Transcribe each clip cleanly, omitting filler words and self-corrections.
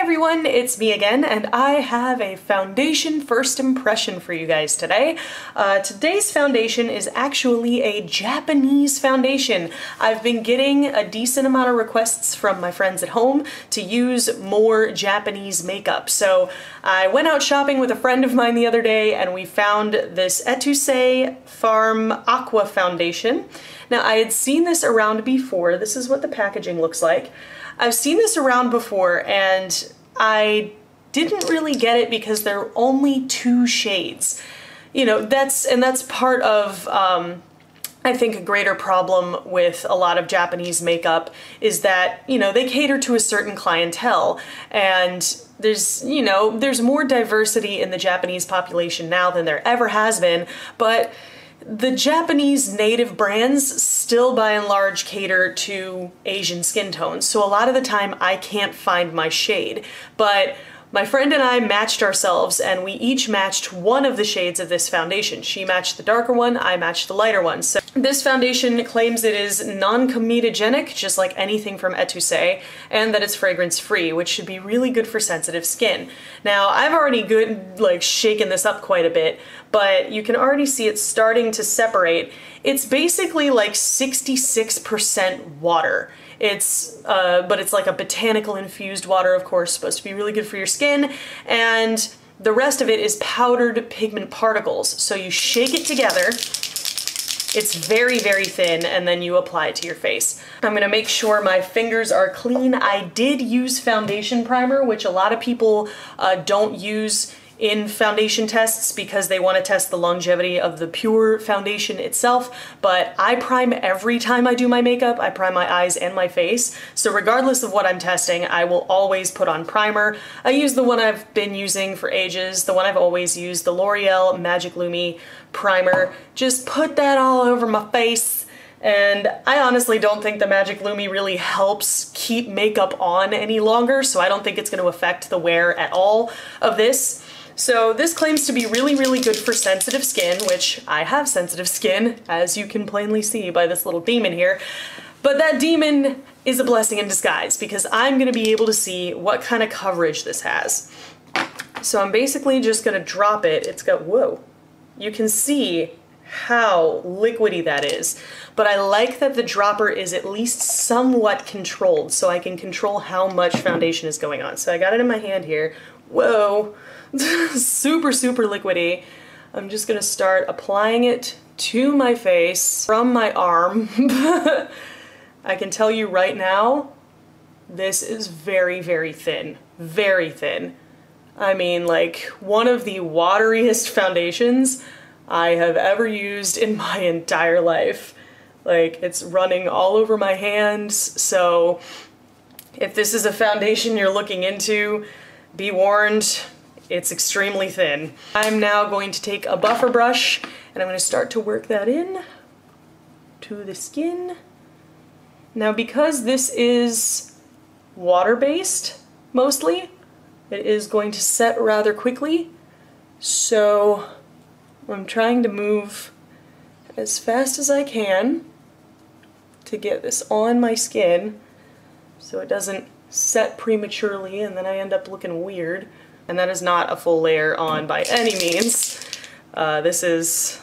everyone, it's me again, and I have a foundation first impression for you guys today. Today's foundation is actually a Japanese foundation. I've been getting a decent amount of requests from my friends at home to use more Japanese makeup. So I went out shopping with a friend of mine the other day and we found this Etussais Farm Aqua foundation. Now I had seen this around before. This is what the packaging looks like. I've seen this around before and I didn't really get it because there are only 2 shades. You know, that's part of, I think, a greater problem with a lot of Japanese makeup is that, you know, they cater to a certain clientele, and there's more diversity in the Japanese population now than there ever has been, but the Japanese native brands still by and large cater to Asian skin tones, so a lot of the time I can't find my shade. But my friend and I matched ourselves and we each matched one of the shades of this foundation. She matched the darker one, I matched the lighter one. So this foundation claims it is non-comedogenic, just like anything from Etussais, and that it's fragrance free, which should be really good for sensitive skin. Now I've already shaken this up quite a bit, but you can already see it's starting to separate. It's basically like 66% water. But it's like a botanical infused water, of course, supposed to be really good for your skin, and the rest of it is powdered pigment particles. So you shake it together, it's very, very thin, and then you apply it to your face. I'm gonna make sure my fingers are clean. I did use foundation primer, which a lot of people don't use in foundation tests because they want to test the longevity of the pure foundation itself, but I prime every time I do my makeup. I prime my eyes and my face, so regardless of what I'm testing, I will always put on primer. I use the one I've been using for ages, the one I've always used, the L'Oreal Magic Lumi primer. Just put that all over my face, and I honestly don't think the Magic Lumi really helps keep makeup on any longer, so I don't think it's going to affect the wear at all of this. So this claims to be really, really good for sensitive skin, which I have sensitive skin, as you can plainly see by this little demon here. But that demon is a blessing in disguise because I'm going to be able to see what kind of coverage this has. So I'm basically just going to drop it. It's got, whoa, you can see how liquidy that is. But I like that the dropper is at least somewhat controlled, so I can control how much foundation is going on. So I got it in my hand here. Whoa. Super, super liquidy. I'm just gonna start applying it to my face from my arm. I can tell you right now, this is very, very thin. Very thin. I mean, like, one of the wateriest foundations I have ever used in my entire life. Like, it's running all over my hands, so if this is a foundation you're looking into, be warned. It's extremely thin. I'm now going to take a buffer brush and I'm going to start to work that in to the skin. Now, because this is water-based, mostly, it is going to set rather quickly, so I'm trying to move as fast as I can to get this on my skin so it doesn't set prematurely and then I end up looking weird. And that is not a full layer on by any means. This is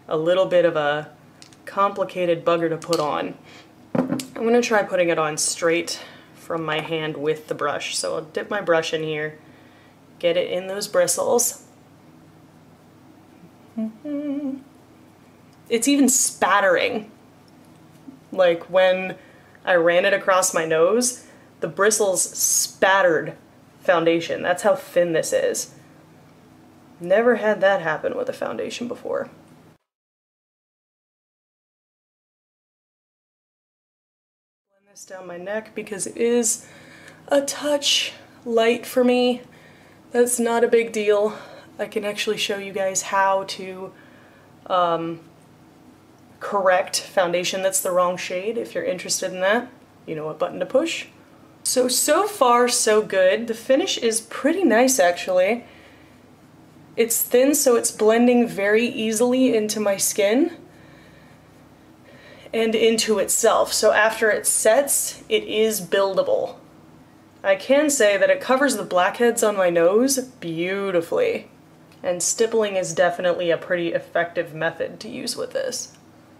a little bit of a complicated bugger to put on. I'm gonna try putting it on straight from my hand with the brush. So I'll dip my brush in here, get it in those bristles. It's even spattering. Like when I ran it across my nose, the bristles spattered foundation. That's how thin this is. Never had that happen with a foundation before. Blend this down my neck because it is a touch light for me. That's not a big deal. I can actually show you guys how to correct foundation that's the wrong shade if you're interested in that. You know what button to push. So far so good. The finish is pretty nice actually. It's thin, so it's blending very easily into my skin and into itself. So after it sets, it is buildable. I can say that it covers the blackheads on my nose beautifully. And stippling is definitely a pretty effective method to use with this.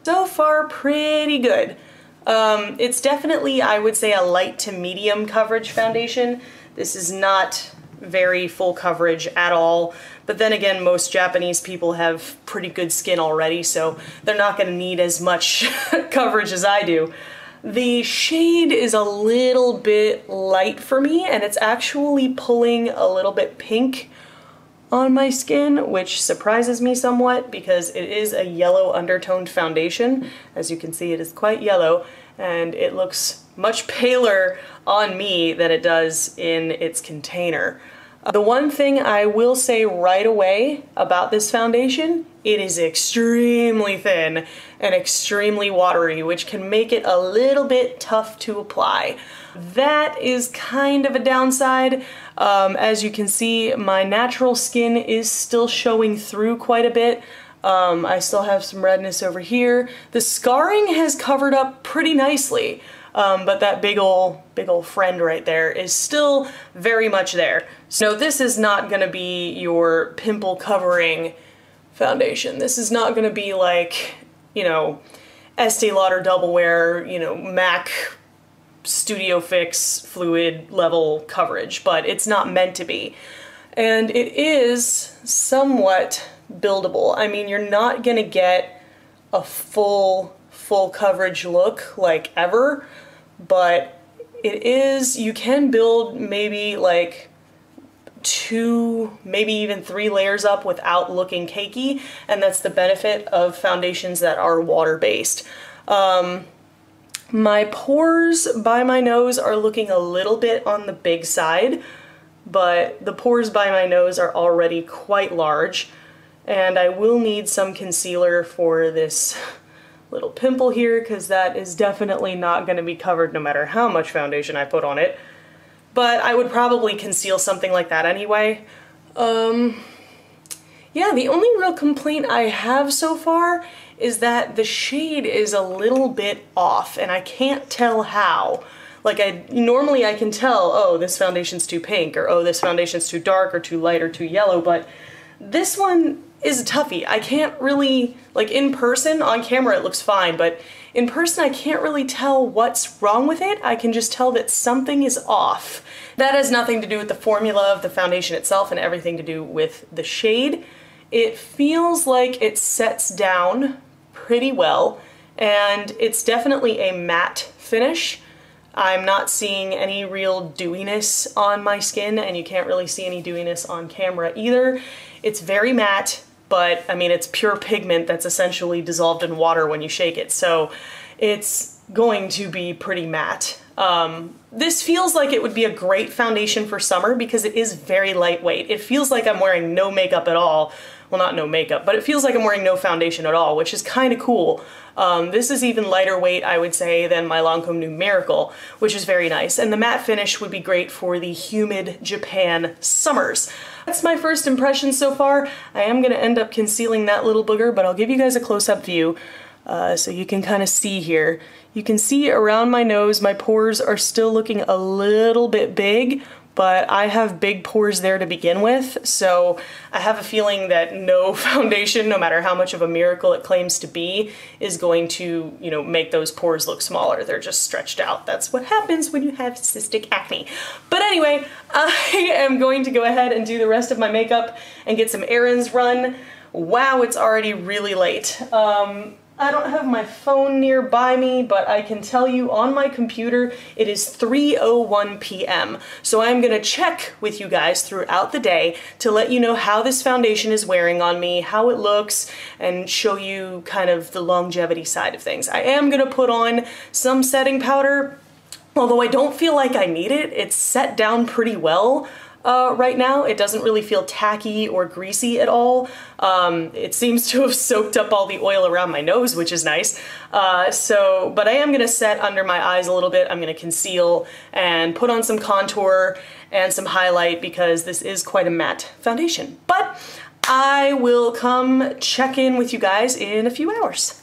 So far, pretty good. It's definitely, I would say, a light to medium coverage foundation. This is not very full coverage at all, but then again, most Japanese people have pretty good skin already, so they're not going to need as much coverage as I do. The shade is a little bit light for me, and it's actually pulling a little bit pink on my skin, which surprises me somewhat because it is a yellow undertoned foundation. As you can see, it is quite yellow, and it looks much paler on me than it does in its container. The one thing I will say right away about this foundation, it is extremely thin and extremely watery, which can make it a little bit tough to apply. That is kind of a downside. As you can see, my natural skin is still showing through quite a bit. I still have some redness over here. The scarring has covered up pretty nicely. But that big ol' friend right there is still very much there. So this is not gonna be your pimple covering foundation. This is not gonna be like, you know, Estee Lauder Double Wear, you know, MAC Studio Fix fluid level coverage, but it's not meant to be. And it is somewhat buildable. I mean, you're not gonna get a full coverage look like ever, but it is, you can build maybe like 2, maybe even 3 layers up without looking cakey, and that's the benefit of foundations that are water-based. My pores by my nose are looking a little bit on the big side, but the pores by my nose are already quite large, and I will need some concealer for this little pimple here, because that is definitely not going to be covered no matter how much foundation I put on it. But I would probably conceal something like that anyway. Yeah, the only real complaint I have so far is that the shade is a little bit off, and I can't tell how. Like, normally I can tell, oh, this foundation's too pink, or oh, this foundation's too dark, or too light, or too yellow, but this one is a toughie. I can't really, like in person, on camera it looks fine, but in person I can't really tell what's wrong with it. I can just tell that something is off. That has nothing to do with the formula of the foundation itself and everything to do with the shade. It feels like it sets down pretty well, and it's definitely a matte finish. I'm not seeing any real dewiness on my skin, and you can't really see any dewiness on camera either. It's very matte, but I mean, it's pure pigment that's essentially dissolved in water when you shake it, so it's going to be pretty matte. This feels like it would be a great foundation for summer because it is very lightweight. It feels like I'm wearing no makeup at all. Well, not no makeup, but it feels like I'm wearing no foundation at all, which is kind of cool. This is even lighter weight, I would say, than my Lancome Numerical, which is very nice. And the matte finish would be great for the humid Japan summers. That's my first impression so far. I am going to end up concealing that little booger, but I'll give you guys a close-up view so you can kind of see here. You can see around my nose, my pores are still looking a little bit big, but I have big pores there to begin with, so I have a feeling that no foundation, no matter how much of a miracle it claims to be, is going to, you know, make those pores look smaller. They're just stretched out. That's what happens when you have cystic acne. But anyway, I am going to go ahead and do the rest of my makeup and get some errands run. Wow, it's already really late. I don't have my phone nearby me, but I can tell you on my computer it is 3:01 p.m. So I'm gonna check with you guys throughout the day to let you know how this foundation is wearing on me, how it looks, and show you kind of the longevity side of things. I am gonna put on some setting powder, although I don't feel like I need it. It's set down pretty well. Right now. It doesn't really feel tacky or greasy at all. It seems to have soaked up all the oil around my nose, which is nice. But I am going to set under my eyes a little bit. I'm going to conceal and put on some contour and some highlight because this is quite a matte foundation. But I will come check in with you guys in a few hours.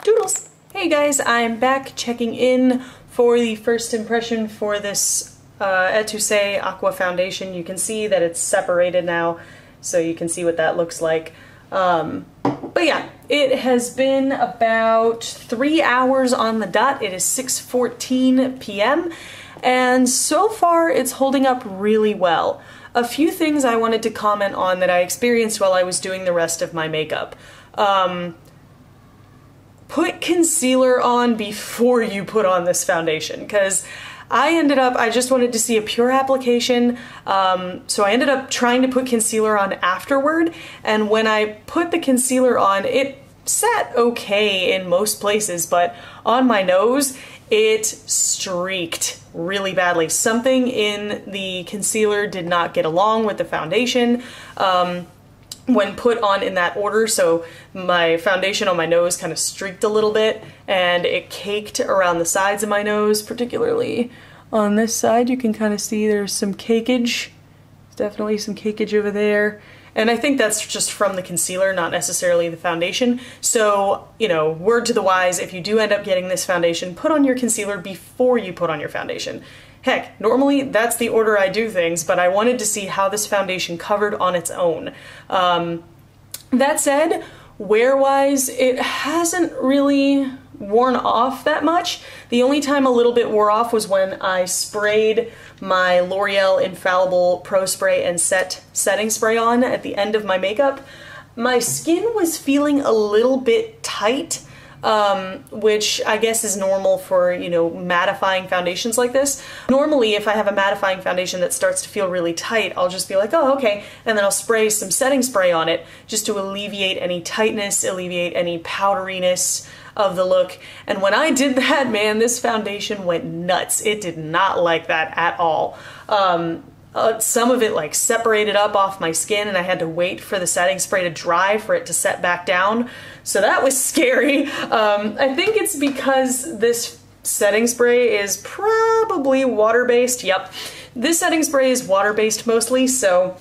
Doodles! Hey guys, I'm back checking in for the first impression for this Etussais Aqua foundation. You can see that it's separated now, so you can see what that looks like. But yeah, it has been about 3 hours on the dot. It is 6:14 p.m. and so far it's holding up really well. A few things I wanted to comment on that I experienced while I was doing the rest of my makeup. Put concealer on before you put on this foundation, because I just wanted to see a pure application, so I ended up trying to put concealer on afterward, and when I put the concealer on, it sat okay in most places, but on my nose, it streaked really badly. Something in the concealer did not get along with the foundation when put on in that order, so my foundation on my nose kind of streaked a little bit, and it caked around the sides of my nose, particularly on this side. You can kind of see there's some cakeage. Definitely some cakeage over there. And I think that's just from the concealer, not necessarily the foundation. So, you know, word to the wise, if you do end up getting this foundation, put on your concealer before you put on your foundation. Heck, normally that's the order I do things, but I wanted to see how this foundation covered on its own. That said, wear-wise, it hasn't really worn off that much. The only time a little bit wore off was when I sprayed my L'Oreal Infallible Pro Spray and setting spray on at the end of my makeup. My skin was feeling a little bit tight, which I guess is normal for, you know, mattifying foundations like this. Normally, if I have a mattifying foundation that starts to feel really tight, I'll just be like, oh, okay, and then I'll spray some setting spray on it just to alleviate any tightness, alleviate any powderiness of the look. And when I did that, man, this foundation went nuts. It did not like that at all. Some of it like separated up off my skin, and I had to wait for the setting spray to dry for it to set back down. So that was scary. I think it's because this setting spray is probably water-based. Yep, this setting spray is water-based mostly, so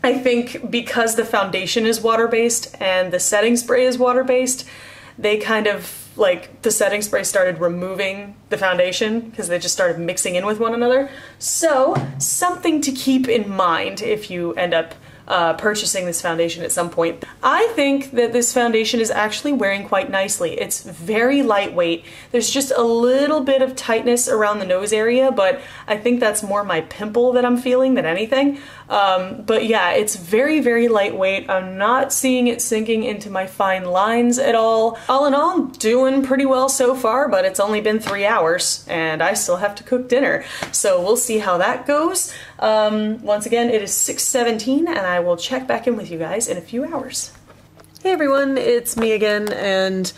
I think because the foundation is water-based and the setting spray is water-based, they kind of, like, the setting spray started removing the foundation because they just started mixing in with one another. So, something to keep in mind if you end up purchasing this foundation at some point. I think that this foundation is actually wearing quite nicely. It's very lightweight. There's just a little bit of tightness around the nose area, but I think that's more my pimple that I'm feeling than anything. But yeah, it's very, very lightweight. I'm not seeing it sinking into my fine lines at all. All in all, doing pretty well so far, but it's only been 3 hours and I still have to cook dinner. So we'll see how that goes. Once again, it is 6:17 and I will check back in with you guys in a few hours. Hey everyone, it's me again, and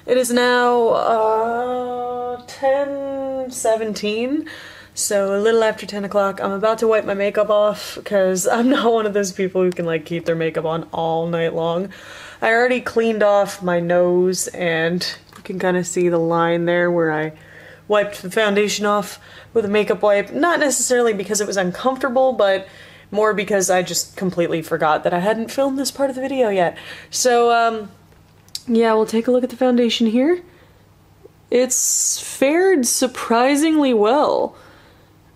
it is now 10:17. So a little after 10 o'clock. I'm about to wipe my makeup off because I'm not one of those people who can like keep their makeup on all night long. I already cleaned off my nose, and you can kind of see the line there where I wiped the foundation off with a makeup wipe. Not necessarily because it was uncomfortable, but more because I just completely forgot that I hadn't filmed this part of the video yet. So yeah, we'll take a look at the foundation here. It's fared surprisingly well.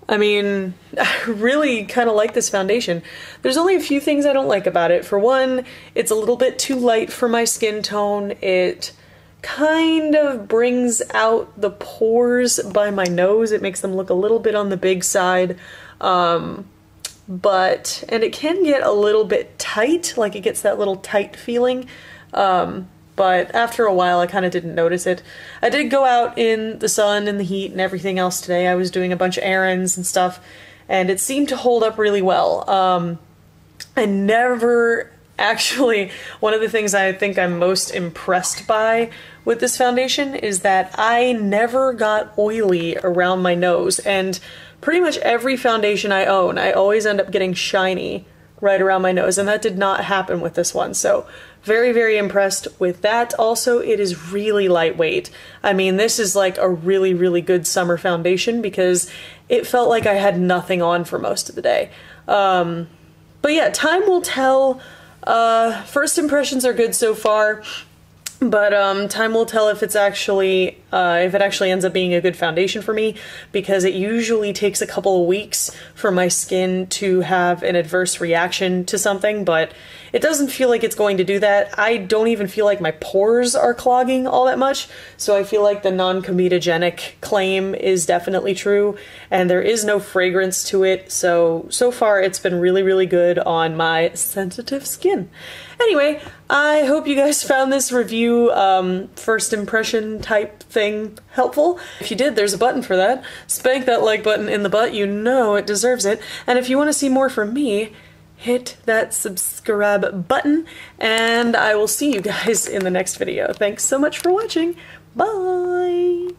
I mean, I really kind of like this foundation. There's only a few things I don't like about it. For one, it's a little bit too light for my skin tone. It kind of brings out the pores by my nose. It makes them look a little bit on the big side. And it can get a little bit tight, like it gets that little tight feeling. But after a while I kind of didn't notice it. I did go out in the sun and the heat and everything else today. I was doing a bunch of errands and stuff, and it seemed to hold up really well. I never actually, one of the things I think I'm most impressed by with this foundation is that I never got oily around my nose, and pretty much every foundation I own, I always end up getting shiny right around my nose, and that did not happen with this one. So very, very impressed with that. Also, it is really lightweight. I mean, this is like a really, really good summer foundation because it felt like I had nothing on for most of the day. But yeah, time will tell. First impressions are good so far. But time will tell if it actually ends up being a good foundation for me, because it usually takes a couple of weeks for my skin to have an adverse reaction to something, but it doesn't feel like it's going to do that. I don't even feel like my pores are clogging all that much, so I feel like the non-comedogenic claim is definitely true, and there is no fragrance to it, so far it's been really, really good on my sensitive skin. Anyway, I hope you guys found this review first impression type thing helpful. If you did, there's a button for that. Spank that like button in the butt, you know it deserves it. And if you want to see more from me, hit that subscribe button, and I will see you guys in the next video. Thanks so much for watching. Bye!